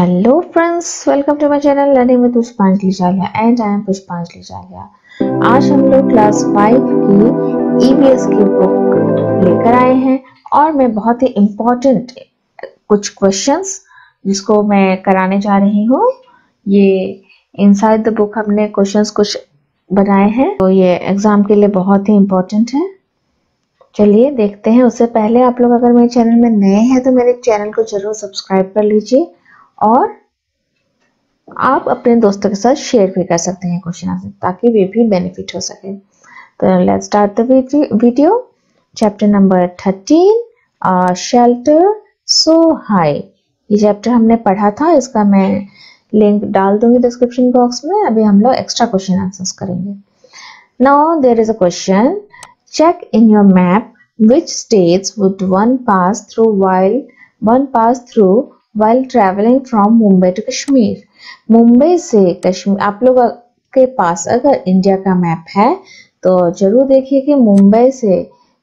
Hello friends, welcome to my channel Learning with पुष्पांजलि जालिया and I am पुष्पांजलि जालिया। आज हम लोग क्लास 5 की EVS की बुक लेकर आए हैं और मैं बहुत ही इम्पोर्टेंट कुछ क्वेश्चंस जिसको मैं कराने जा रही हूँ। ये इनसाइड द बुक हमने क्वेश्चंस कुछ बनाए हैं, तो ये एग्जाम के लिए बहुत ही इम्पोर्टेंट है। चलिए देखते हैं। उससे पहले आप लोग अगर मेरे चैनल में नए हैं तो मेरे चैनल को जरूर सब्सक्राइब कर लीजिए और आप अपने दोस्तों के साथ शेयर भी कर सकते हैं क्वेश्चन आंसर, ताकि वे भी बेनिफिट हो सके। तो let's start the video. Chapter number 13, shelter so high. ये चैप्टर हमने पढ़ा था, इसका मैं लिंक डाल दूंगी डिस्क्रिप्शन बॉक्स में। अभी हम लोग एक्स्ट्रा क्वेश्चन आंसर्स करेंगे। Now there is a question, check in your map which states would one pass through while traveling from Mumbai to Kashmir। Mumbai से कश्मीर, आप लोग के पास अगर इंडिया का मैप है तो जरूर देखिए कि मुंबई से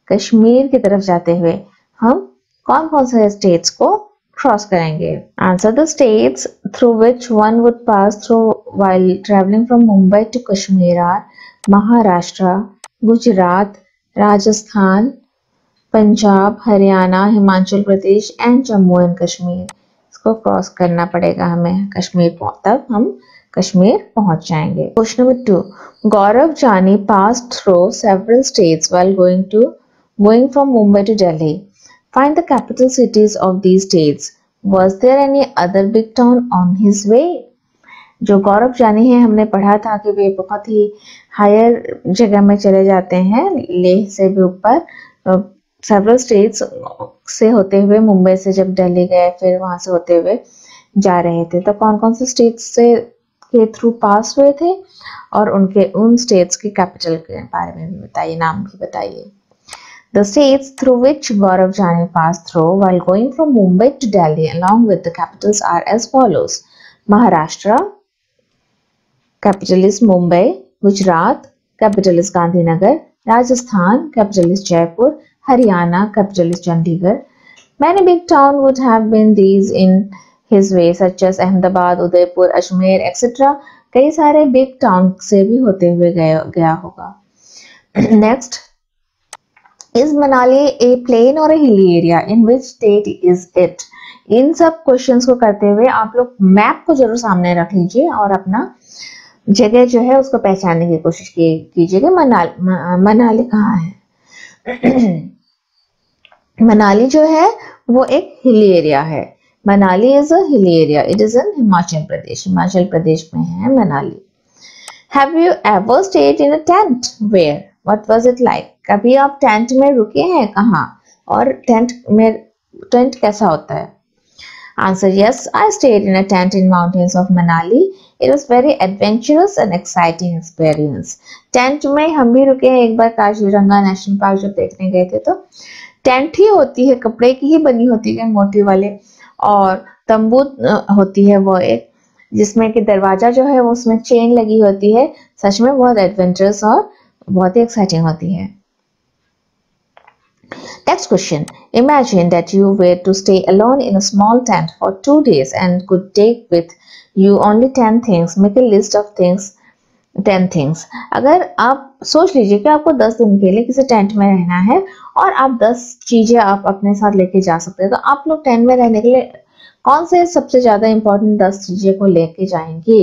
कश्मीर की तरफ जाते हुए हम कौन कौन से स्टेट्स को क्रॉस करेंगे। Answer the states through which one would pass through while traveling from Mumbai to Kashmir are Maharashtra, Gujarat, Rajasthan, Punjab, Haryana, Himachal Pradesh and Jammu and Kashmir. इसको क्रॉस करना पड़ेगा हमें कश्मीर, तब हम कश्मीर पहुंच जाएंगे। Question number 2, Gaurav Jani pass through several states while going from Mumbai to Delhi. Find the capital cities of these states. Was there any other big town on his way. जो गौरव जानी है, हमने पढ़ा था कि वे बहुत ही हायर जगह में चले जाते हैं, लेह से भी ऊपर, सेवरल स्टेट्स से होते हुए मुंबई से जब दिल्ली गए, फिर वहां से होते हुए जा रहे थे। तो कौन कौन से स्टेट्स से के थ्रू पास हुए थे और उन स्टेट्स की कैपिटल के बारे में भी बताइए, नाम भी बताइए। The states through which Gaurav Jani passed through while going from Mumbai to Delhi along with the capitals are as follows. Maharashtra, capital is Mumbai. Gujarat, capital is Gandhinagar. Rajasthan, capital is Jaipur. Haryana, capital is Chandigarh. Many big towns would have been these in his way, such as Ahmedabad, Udaipur, Ajmer, etc. कई सारे big town से भी होते हुए गया होगा। Next, is Manali a plain or a hilly area? In which state is it? इन सब questions को करते हुए आप लोग मैप को जरूर सामने रख लीजिए और अपना जगह जो है उसको पहचानने की कोशिश कीजिएगा। मनाली कहाँ है? मनाली जो है वो एक हिली एरिया है। Manali is a hilly area. It is in Himachal Pradesh. Himachal Pradesh में है Manali. Have you ever stayed in a tent? Where? What was it like? कभी आप टेंट में रुके हैं कहाँ, और टेंट कैसा होता है? Answer: Yes, I stayed in a tent in mountains of Manali. It was very adventurous and exciting experience. Tent में हम भी रुके हैं एक बार, काजीरंगा नेशनल पार्क जब देखने गए थे तो टेंट ही होती है, कपड़े की ही बनी होती है मोटी वाले, और तंबू होती है वो एक, जिसमें कि दरवाजा जो है वो उसमें चेन लगी होती है। सच में बहुत एडवेंचरस और बहुत ही एक्साइटिंग होती है। Next question. Imagine that you were to stay alone in a small tent for 2 days and could take with you only 10 things. Make a list of 10 things. अगर आप सोच लीजिए कि आपको 10 दिन के लिए किसी टेंट में रहना है और आप 10 चीजें आप अपने साथ लेके जा सकते हैं, तो आप लोग टेंट में रहने के लिए कौन से सबसे ज्यादा इंपॉर्टेंट 10 चीजें को लेके जाएंगे?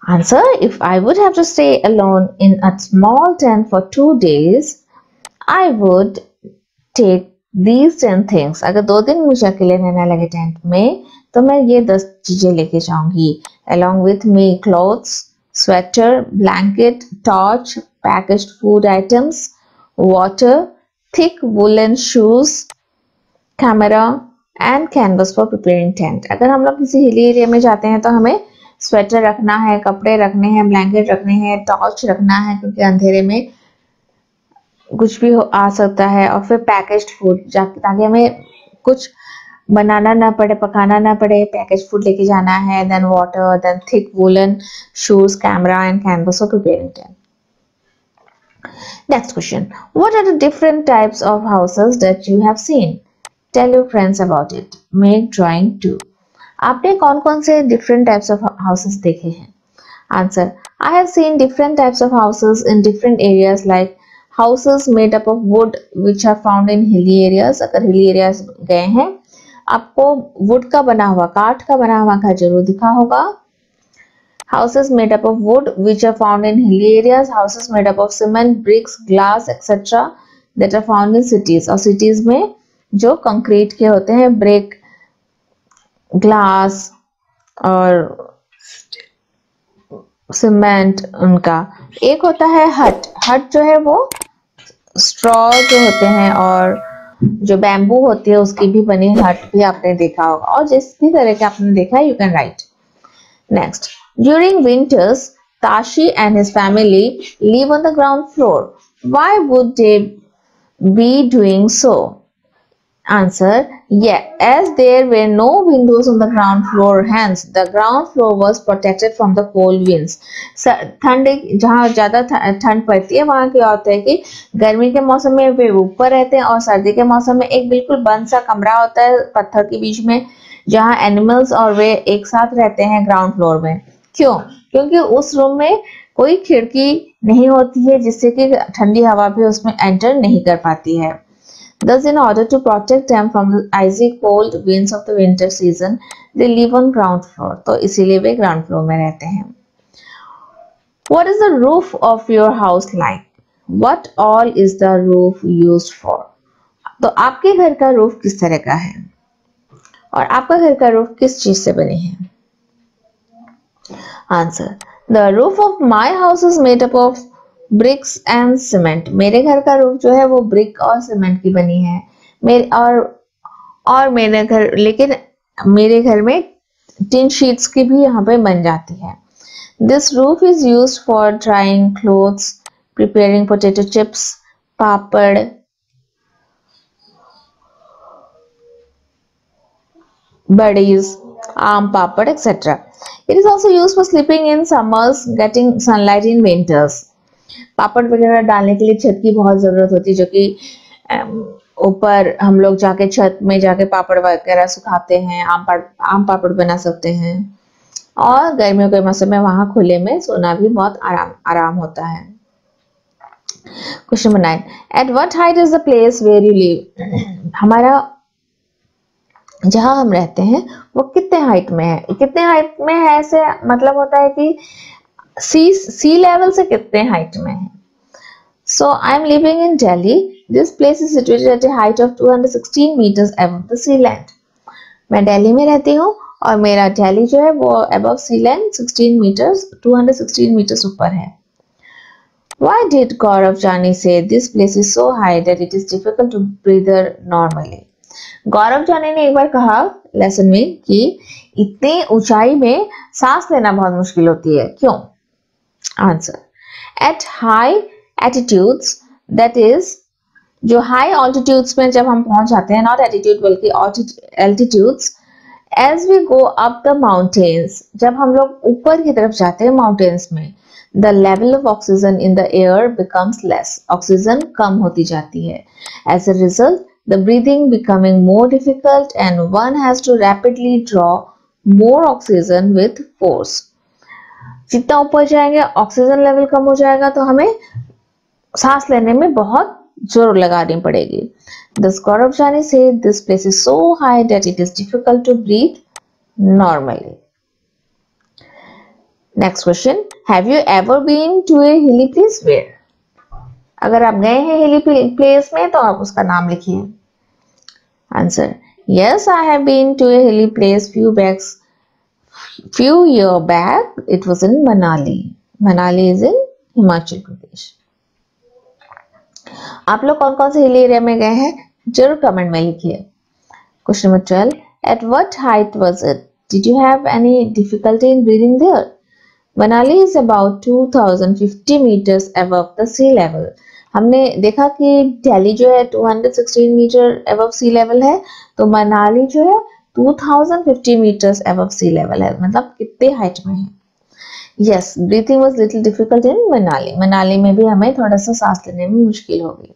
Answer: If I would have to stay alone in a small tent for 2 days, I would take these 10 things. अगर 2 दिन मुझे अकेले रहना लगे टेंट में तो मैं ये 10 चीजें लेके जाऊंगी। Along with me, clothes, sweater, blanket, torch, packaged food items, water, thick woolen shoes, camera and canvas for preparing tent. अगर हम लोग किसी हिली एरिया में जाते हैं तो हमें स्वेटर रखना है, कपड़े रखने हैं, ब्लैंकेट रखने हैं, टॉर्च रखना है क्योंकि अंधेरे में कुछ भी आ सकता है, और फिर पैकेज्ड फूड ताकि हमें कुछ बनाना ना पड़े, पकाना ना पड़े, पैकेज फूड लेके जाना है। Then water, then thick woollen shoes, camera and canvas for preparing tent. Next question, what are the different types of houses that you have seen? Tell your friends about it. Make drawing too. आपने कौन कौन से different types of houses देखे हैं? Answer, I have seen different types of houses in different areas like houses made up of wood which are found in hilly areas. अगर hilly areas गए हैं आपको वुड का बना हुआ, काठ का बना हुआ घर जरूर दिखा होगा। Houses made up of wood which are found in hilly areas, houses made up of cement, bricks, glass, etc. that are found in cities. और cities में जो कंक्रीट के होते हैं, ब्रिक, ग्लास और सीमेंट उनका। एक होता है हट। हट जो है वो स्ट्रॉ जो होते हैं और जो बैम्बू होती है उसकी भी बनी हट भी आपने देखा होगा, और जिस भी तरह के आपने देखा है you can write. Next, during winters, Tashi and his family live on the ground floor. Why would they be doing so? Answer, yeah, as there were no windows on the ground floor, hence the ground floor was protected from the cold winds. ठंड, जहाँ ज्यादा ठंड पड़ती है वहाँ क्या होता है कि गर्मी के मौसम में वे ऊपर रहते हैं और सर्दी के मौसम में एक बिल्कुल बंद सा कमरा होता है पत्थर के बीच में, जहाँ एनिमल्स और वे एक साथ रहते हैं ग्राउंड फ्लोर में। क्यों? क्योंकि उस रूम में कोई खिड़की नहीं होती है जिससे कि ठंडी हवा भी उसमें एंटर नहीं कर पाती है। Thus, in order to protect them from the icy cold winds of the winter season, they live on ground floor. तो इसीलिए वे ग्राउंड फ्लोर में रहते हैं। What is the roof of your house like? What all is the roof used for? तो आपके घर का roof किस तरह का है और आपका घर का रूफ किस चीज से बने हैं? Answer, the roof of my house is made up of bricks and cement. मेरे घर का रूफ जो है वो ब्रिक और सीमेंट की बनी है। मेरे घर, लेकिन मेरे घर में टिन शीट्स की भी यहाँ पे बन जाती है। This roof is used for drying clothes, preparing potato chips, papad, buddies, आम पापड़ etc. It is also used for sleeping in summers, getting sunlight in winters. पापड़ वगैरह डालने के लिए छत की बहुत जरूरत होती है, जो कि ऊपर हम लोग जाके छत में जाके पापड़ वगैरह सुखाते हैं, आम पापड़ बना सकते हैं, और गर्मियों के मौसम में वहां खुले में सोना भी बहुत आराम होता है। Question number 9, at what height is the place where you live? हमारा जहां हम रहते हैं वो कितने हाइट में है? कितने हाइट में है ऐसे मतलब होता है कि सी लेवल से कितने हाइट में है। So I am living in Delhi, this place is situated at a height of 216 metres above the sea land. मैं दिल्ली में रहती हूँ और मेरा दिल्ली जो है वो अबव सी लैंड 216 मीटर्स ऊपर है। Why did Gaurav Jani say this place is so high that it is difficult to breathe normally? गौरव जानी ने एक बार कहा लेसन में कि इतनी ऊंचाई में सांस लेना बहुत मुश्किल होती है। क्यों? Answer, at high attitudes, that is जो हाई ऑल्टीट्यूड्स में जब हम पहुंच जाते हैं, नॉट एटीट्यूड बल्कि altitudes, as we go up the mountains, जब हम लोग ऊपर की तरफ जाते हैं माउंटेन्स में, the level of oxygen in the air becomes less, oxygen कम होती जाती है। As a result the breathing becoming more difficult and one has to rapidly draw more oxygen with force. जितना ऊपर जाएंगे ऑक्सीजन लेवल कम हो जाएगा तो हमें सांस लेने में बहुत जोर लगानी पड़ेगी। Thus Gaurav Jani said this place is so high that it is difficult to breathe normally. Next question, have you ever been to a hilly place? Where? अगर आप गए हैं हिली प्लेस में तो आप उसका नाम लिखिए। Answer, yes, I have been to a hilly place few years back. It was in Manali. Manali is in Himachal Pradesh. आप लोग कौन कौन से हिली एरिया में गए हैं जरूर कमेंट में लिखिए। Question number 12, at what height was it? Did you have any difficulty in breathing there? Manali is about 2050 meters above the sea level. हमने देखा कि दिल्ली जो है 216 मीटर अबव सी लेवल है, तो मनाली जो है 2050 मीटर्स अबव सी लेवल है, मतलब कितने हाइट में है। Yes, breathing was little difficult in Manali. Manali में भी हमें थोड़ा सा सांस लेने में मुश्किल होगी।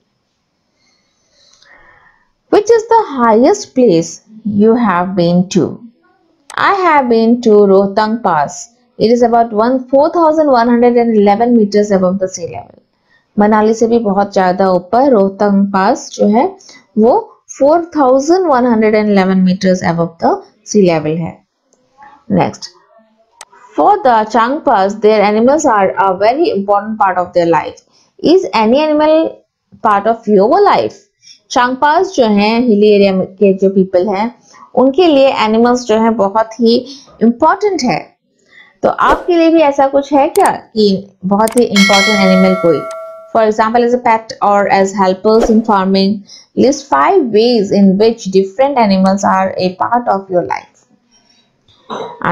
Which is the highest place you have been to? I have been to Rohtang Pass. It is about 4,111 meters above the sea level. Manali से भी बहुत ज्यादा ऊपर रोहतांग पास जो है वो 4,111 meters above the sea level है. Next, for the Changpas, their animals are a very important part of their life. Is any animal part of your life? Changpas जो हैं हिली एरिया के जो पीपल हैं उनके लिए एनिमल्स जो है बहुत ही इम्पोर्टेंट है. तो आपके लिए भी ऐसा कुछ है क्या कि बहुत ही इम्पोर्टेंट एनिमल कोई? For example, as a pet और as helpers in farming, list 5 ways in which different animals are a part of your life.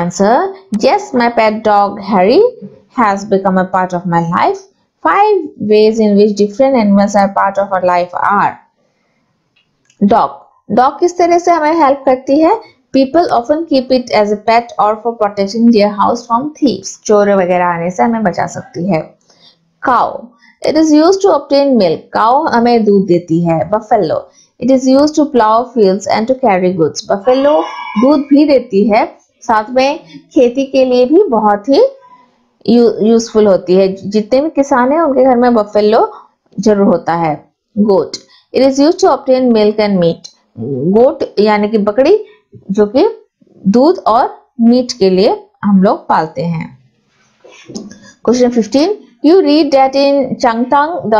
Answer: yes, my pet dog Harry has become a part of my life. 5 ways in which different animals are part of our life are: dog. Dog किस तरह से हमें help करती है? People often keep it as a pet और for protecting their house from thieves. चोर वगैरह आने से हमें बचा सकती है. Cow, it is used to obtain milk. Cow हमें दूध देती है. Buffalo, it is used to plough fields and to carry goods. Buffalo दूध भी देती है, साथ में खेती के लिए भी बहुत ही यूजफुल होती है. जितने भी किसान हैं उनके घर में बफेलो जरूर होता है. Goat, it is used to obtain milk and meat. Goat यानी कि बकरी जो कि दूध और मीट के लिए हम लोग पालते हैं. Question 15, you read that in Changthang the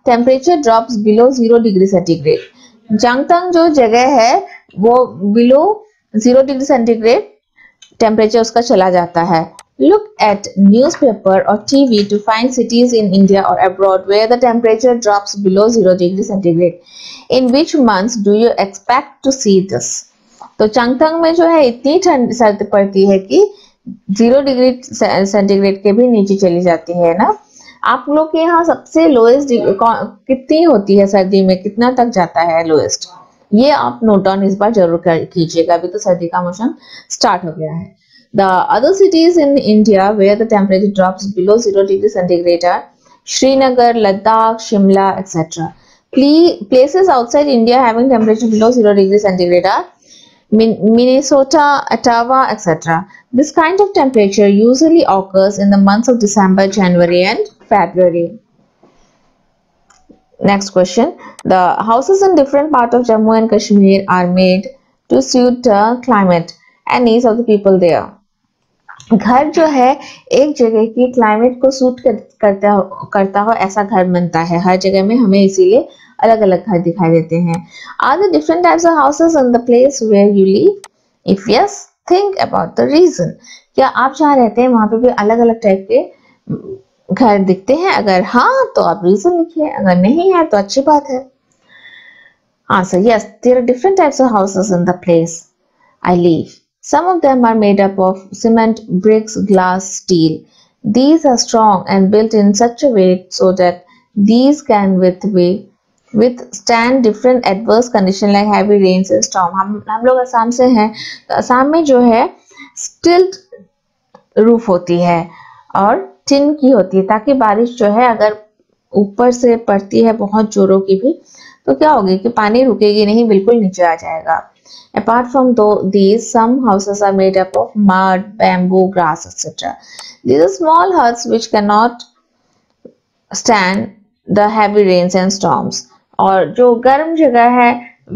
temperature drops below 0 degree centigrade. Changthang जो जगह है वो बिलो 0 डिग्री सेंटीग्रेड टेम्परेचर उसका चला जाता है. Look at newspaper or TV to find cities in India or abroad where the temperature drops below 0 degree centigrade. In which months do you expect to see this? तो चांगतांग में जो है इतनी ठंड सर्दी पड़ती है कि 0 डिग्री सेंटीग्रेड के भी नीचे चली जाती है ना. आप लोग के यहाँ सबसे लोएस्ट कितनी होती है सर्दी में? कितना तक जाता है लोएस्ट? ये आप नोट डाउन इस बार जरूर कीजिएगा. अभी तो सर्दी का मौसम स्टार्ट हो गया है. The other cities in India where the temperature drops below 0 degree centigrade are Srinagar, Ladakh, Shimla, etc. Places outside India having temperature below 0 degree centigrade are Minnesota, Ottawa, etc. This kind of temperature usually occurs in the months of December, January and February. Next question. The houses in different parts of Jammu and Kashmir are made to suit the climate and needs of the people there. घर जो है एक जगह की climate को suit करता हो ऐसा घर बनता है. हर जगह में हमें इसीलिए अलग अलग घर दिखाई देते हैं. Are the different types of houses in the place where you live? If yes, think about the reason. क्या आप जहाँ रहते हैं वहां पे भी अलग अलग टाइप के घर दिखते हैं? अगर हाँ तो आप रीजन लिखिए, अगर नहीं है तो अच्छी बात है. Answer: yes, there are different types of houses in the place I live. Some of them are made up of cement, bricks, glass, steel. These are strong and built in such a way so that these can withstand different adverse conditions like heavy rains and storm. हम लोग असम से हैं, तो असम में जो है स्टिल्ट roof होती है और टिन की होती है, ताकि बारिश जो है अगर ऊपर से पड़ती है बहुत जोरों की भी तो क्या होगी कि पानी रुकेगी नहीं, बिल्कुल नीचे आ जाएगा. Apart from these, some houses are made up of mud, bamboo, grass, etc. These are small huts which cannot stand the heavy rains and storms. और जो गर्म जगह है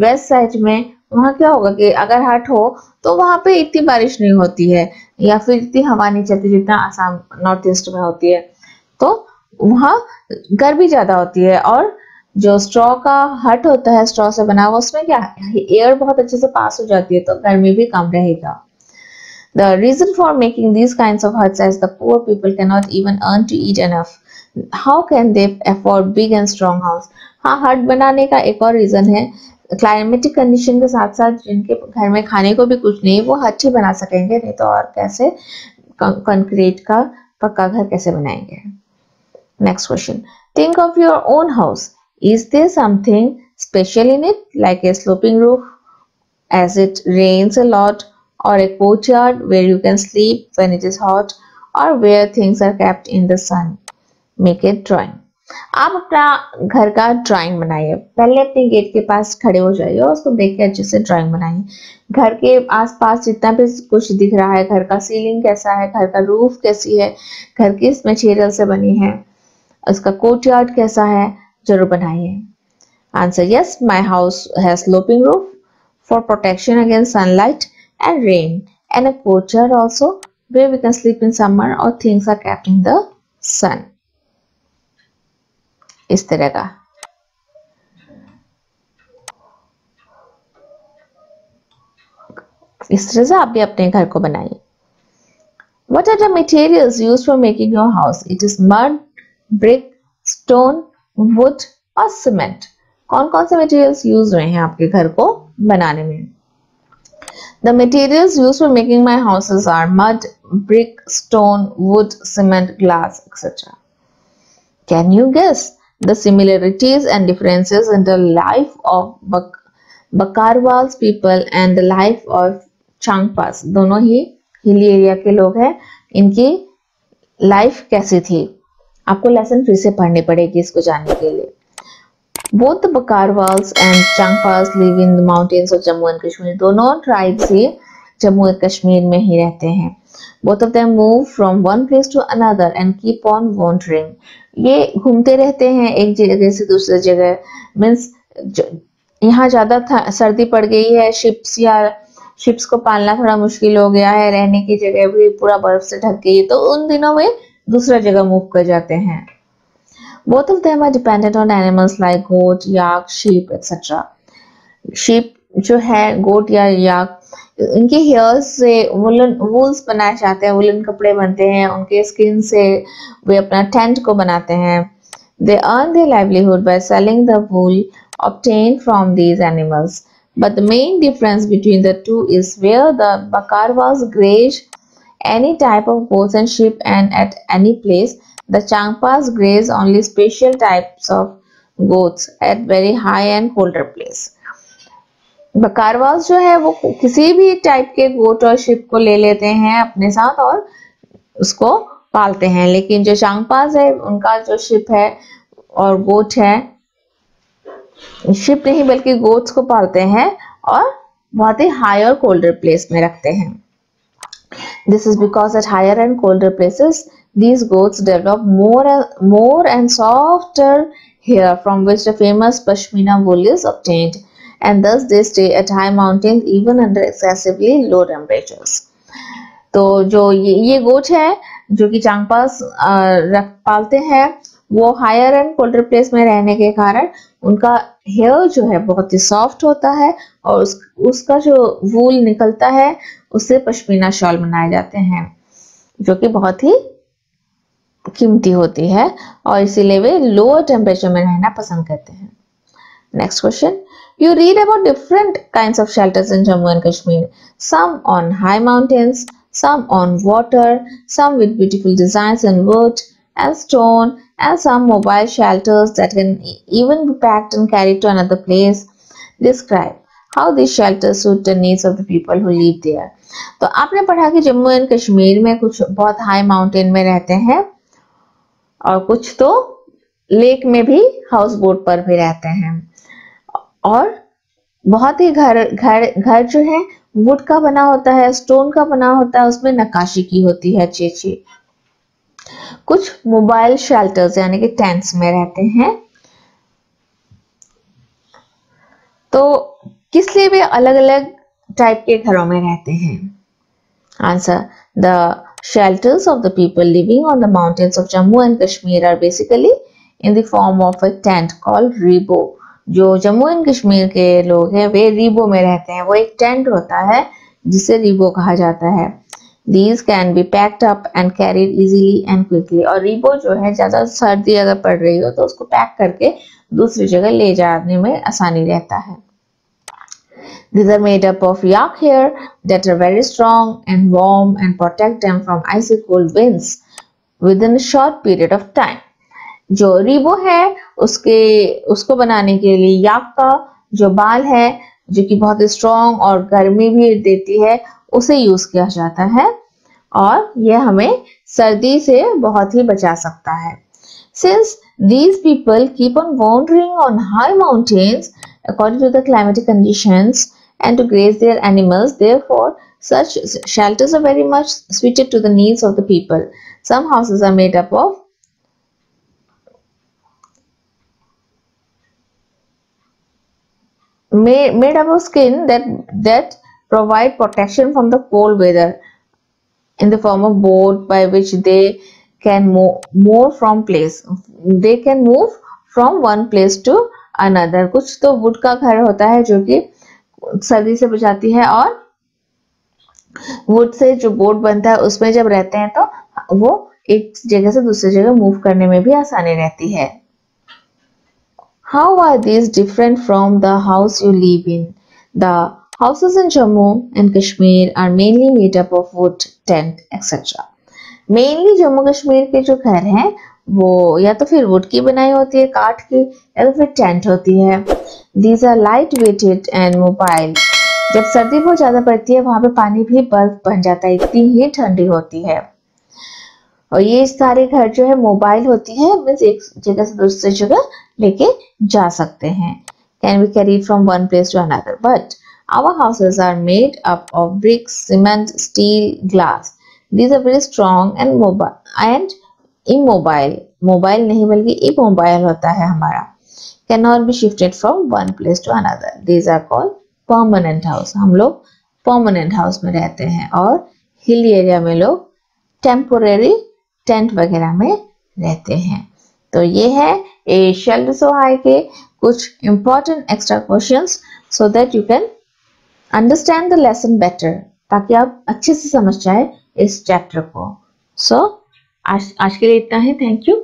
वेस्ट साइड में, वहाँ क्या होगा कि अगर हट हो तो वहाँ पे इतनी बारिश नहीं होती है या फिर इतनी हवा नहीं चलती जितना आसाम नॉर्थ ईस्ट में होती है. तो वहाँ गर्मी ज्यादा होती है. और जो स्ट्रॉ का हट होता है, स्ट्रॉ से बना हुआ, उसमें क्या एयर बहुत अच्छे से पास हो जाती है तो गर्मी भी कम रहेगा. The reason for making these kinds of huts is the poor people cannot even earn to eat enough. How can they afford big and strong house? हाँ, हट बनाने का एक और रीजन है क्लाइमेटिक कंडीशन के साथ साथ जिनके घर में खाने को भी कुछ नहीं, वो हट ही बना सकेंगे, नहीं तो और कैसे कंक्रीट का पक्का घर कैसे बनाएंगे. Next question. Think of your own house. Is there something special in it, like a sloping roof as it rains a lot, or a courtyard where you can sleep when it is hot, or where things are kept in the sun? Make a drawing. आप अपना घर का drawing बनाइए। पहले अपने gate के पास खड़े हो जाइए और उसको देख के अच्छे से ड्राइंग बनाइए। घर के आसपास जितना भी कुछ दिख रहा है, घर का सीलिंग कैसा है, घर का रूफ कैसी है, घर किस मटेरियल से बनी है, उसका कोर्टयार्ड कैसा है, जरूर बनाइए। Answer yes, my house has sloping roof for protection against sunlight and rain, and a courtyard also where we can sleep in summer or things are kept in the sun. इस तरह का। इस तरह से आप भी अपने घर को बनाइए। What are the materials used for making your house? It is mud, brick, stone, wood or cement. कौन कौन से materials use हुए हैं आपके घर को बनाने में? The materials used for making my houses are mud, brick, stone, wood, cement, glass, etc. Can you guess the similarities and differences in the life of Bakarwal's people and the life of Changpas? दोनों ही hilly area के लोग हैं, इनकी life कैसी थी? आपको lesson फिर से पढ़नी पड़ेगी इसको जानने के लिए। Both the Bakarwals and Changpas live in the mountains of Jammu and Kashmir. दोनों ट्राइब्स ही जम्मू और कश्मीर में ही रहते हैं। Both of them move from one place to another and keep on wandering. ये घूमते रहते हैं एक जगह से दूसरी जगह। मीन्स यहाँ ज्यादा सर्दी पड़ गई है, शिप्स को पालना थोड़ा मुश्किल हो गया है, रहने की जगह भी पूरा बर्फ से ढक गई है, तो उन दिनों में दूसरा जगह मूव कर जाते हैं। Both of them are dependent on animals like goat, yak, sheep, etc. Sheep जो है, goat या yak, इनके हेयर्स से वूल्स बनाए जाते हैं, वुलन कपड़े बनते हैं, उनके स्किन से वे अपना टेंट को बनाते हैं। They earn their livelihood by selling the wool obtained from these animals. But the main difference between the two is where the Bakarwas graze any type of goats and sheep and at any place. The Changpas graze only special types of goats at very high and colder place. बकारवास जो है वो किसी भी type के गोट और ship को ले लेते हैं अपने साथ और उसको पालते हैं, लेकिन जो चांगपास है उनका जो शिप है और गोट है, शिप नहीं बल्कि गोट्स को पालते हैं और बहुत ही हाई और कोल्डर प्लेस में रखते हैं। This is because at higher and colder places these goats develop more and softer hair from which the famous pashmina wool is obtained, and thus they stay at high mountains even under excessively low temperatures. तो जो ये गोट है जो कि चांगपास पालते हैं, वो higher and colder place में रहने के कारण उनका हेयर जो है बहुत ही सॉफ्ट होता है और उसका जो वूल निकलता है उससे पश्मीना शॉल बनाए जाते हैं जो कि बहुत ही कीमती होती है और इसीलिए वे लोअर टेम्परेचर में रहना पसंद करते हैं। Next question, you read about different kinds of shelters in Jammu and Kashmir, some on high mountains, some on water, some with beautiful designs in wood and stone, and some mobile shelters that can even be packed and carried to another place. Describe how these shelters suit the needs of the people who live there. तो आपने पढ़ा कि Jammu and Kashmir में कुछ बहुत high mountain में रहते हैं और कुछ तो लेक में भी हाउस बोट पर भी रहते हैं और बहुत ही घर जो है वुड का बना होता है, स्टोन का बना होता है, उसमें नक्काशी की होती है अच्छी अच्छी। कुछ मोबाइल शेल्टर्स यानी कि टेंट्स में रहते हैं। तो किस लिए वे अलग अलग टाइप के घरों में रहते हैं? Answer, the shelters of the people living on the mountains of Jammu and Kashmir are basically in the form of a tent called ribo. जो जम्मू एंड कश्मीर के लोग हैं वे रिबो में रहते हैं, वो एक टेंट होता है जिसे रिबो कहा जाता है। These can be packed up and carried easily and quickly. और रिबो जो है ज्यादा सर्दी अगर पड़ रही हो तो उसको पैक करके दूसरी जगह ले जाने में आसानी रहता है। These are made up of yak hair that are very strong and warm and protect them from icy cold winds within a short period of time. जो रिबो है उसको बनाने के लिए याक का जो बाल है जो कि बहुत स्ट्रॉन्ग और गर्मी भी देती है उसे यूज किया जाता है और यह हमें सर्दी से बहुत ही बचा सकता है। Since These people keep on wandering on high mountains according to the climatic conditions and to graze their animals. Therefore, such shelters are very much suited to the needs of the people. Some houses are made up of skin that provide protection from the cold weather in the form of board by which they can move from place. They can move from one place to another. कुछ तो would का घर होता है जो कि सर्दी से बचाती है, और वुड से जो बोर्ड बनता है उसमें जब रहते हैं तो वो एक जगह से दूसरी जगह मूव करने में भी आसानी रहती है. How are these different from the house you live in? The houses in Jammu and Kashmir are mainly made up of wood, tent, etc. Mainly Jammu Kashmir के जो घर हैं वो या तो फिर वुड की बनाई होती है, काठ की, या तो फिर टेंट होती है. These are light weighted and mobile. जब सर्दी बहुत ज्यादा पड़ती है वहां पे पानी भी बर्फ बन जाता है, इतनी ही ठंडी होती है. और ये सारे घर जो है मोबाइल होती है, मीन्स एक जगह से दूसरी जगह लेके जा सकते हैं. Can be carried from one place to another. But our houses are made up of bricks, cement, steel, glass. These are very strong and mobile and immobile. Mobile नहीं बल्कि इमोबाइल होता है हमारा. Can not be shifted from one place to another. These are called permanent house. हम लोग permanent house में रहते हैं, और हिली एरिया में लोग टेम्पोरेरी टेंट वगैरह में रहते हैं. तो ये है ए शेल्टर सो हाई के कुछ important extra questions, so that you can understand the lesson better, ताकि आप अच्छे से समझ जाए इस चैप्टर को. सो आज के लिए इतना ही. Thank you.